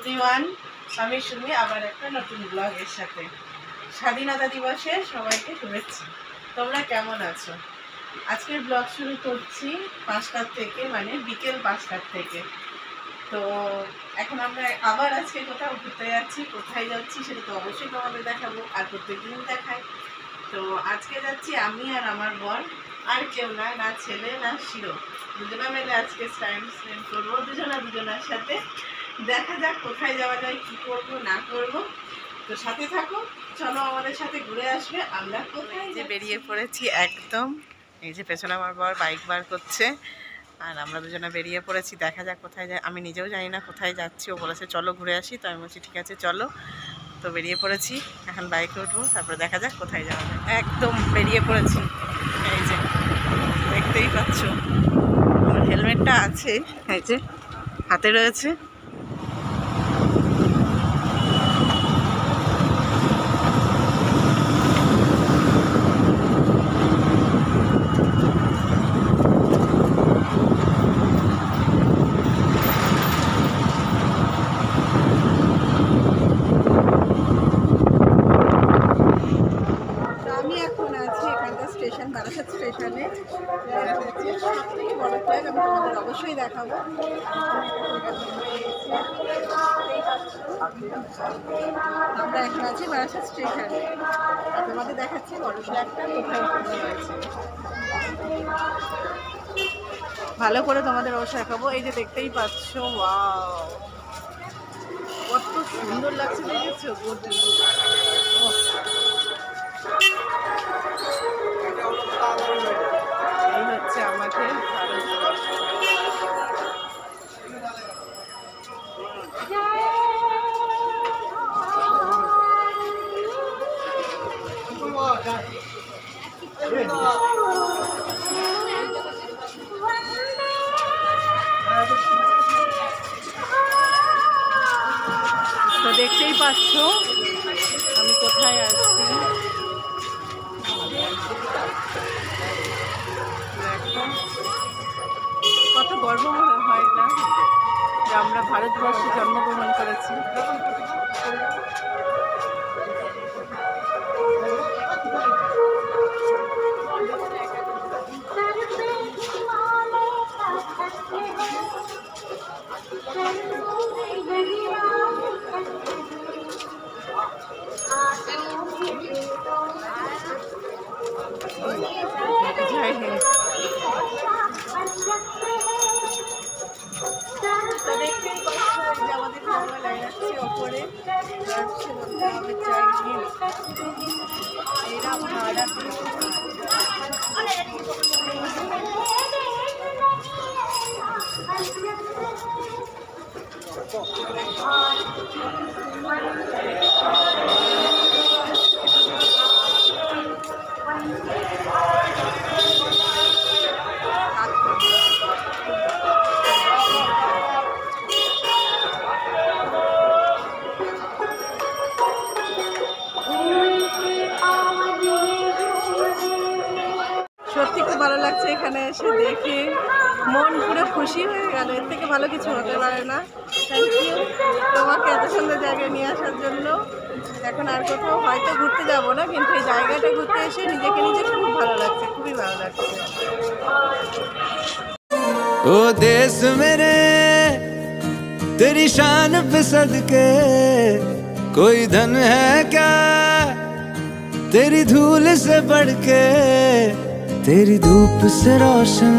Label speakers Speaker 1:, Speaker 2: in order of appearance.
Speaker 1: Everyone, আমি সুমি আবার একটা নতুন ব্লগের সাথে। স্বাধীনতা দিবসে সবাইকে শুভেচ্ছা। তোমরা কেমন আছো? আজকের ব্লগ শুরু করছি 5টার থেকে, মানে বিকেল 5টার থেকে। তো এখন আমরা আবার আজকে কোথাও ঘুরতে যাচ্ছি। কোথায় যাচ্ছি সেটা তো অবশ্যই তোমাদের দেখাবো, আর প্রত্যেকদিন দেখাই। তো আজকে যাচ্ছি আমি আর আমার বর, আর কেউ না, না ছেলে না শিরো, দুজনা মিলে আজকে টাইম স্পেন্ড করবো দুজনার সাথে। দেখা যাক কোথায় যাওয়া যায়, কি করব না করব। তো সাথে থাকো, চলো আমাদের সাথে ঘুরে আসবে। আমরা কোথায় যে বেরিয়ে পড়েছি একদম। এই যে পেছনে আমার বর বাইক বার করছে, আর আমরা দুজনে বেরিয়ে পড়েছি। দেখা যাক কোথায় যায়, আমি নিজেও জানি না কোথায় যাচ্ছি। ও বলেছে চলো ঘুরে আসি, তো আমি বলছি ঠিক আছে চলো। তো বেরিয়ে পড়েছি, এখন বাইকে উঠবো, তারপরে দেখা যাক কোথায় যাওয়া যায়। একদম বেরিয়ে পড়েছি। এই যে দেখতেই পাচ্ছ আমার হেলমেটটা আছে, এই যে হাতে রয়েছে। স্টেশন বারাসাত স্টেশনে সবথেকে বড় ফ্ল্যাগ আমি তোমাদের অবশ্যই দেখাবো। আমরা এখন আছি বারাসাত স্টেশনে, তোমাদের দেখাচ্ছি বড় ফ্ল্যাগটা কোথায় রয়েছে। ভালো করে তোমাদের অবশ্যই দেখাবো। এই যে দেখতেই পাচ্ছ, ওয়াও কত সুন্দর লাগছে, দেখেছো? এই হচ্ছে আমাদের ভারতবর্ষ। তো দেখতেই পাচ্ছ আমি কোথায় আসছি। কত গর্ব মনে হয় না যে আমরা ভারতবর্ষে জন্মগ্রহণ করেছি। জয় হিন্দ। আমাদের বাংলা লাইন আছে ওপরে, বলতে হবে জয় হিন্দ। এরা ভারত সত্যি খুব ভালো লাগছে এখানে এসে, দেখে মন পুরো খুশি হয়ে গেল। এর থেকে ভালো কিছু হতে পারে না। থ্যাংক ইউ তোমাকে এত সুন্দর জায়গায় নিয়ে আসার জন্য। এখন আর কোথাও হয়তো ঘুরতে যাব না, কিন্তু এই জায়গাটা ঘুরতে এসে নিজেকে খুব ভালো লাগছে, খুবই ভালো লাগছে।
Speaker 2: ओ देश मेरे तेरी शान पे सदके, कोई धन है क्या तेरी धूल से बढ़ के, तेरी धूप से रोशन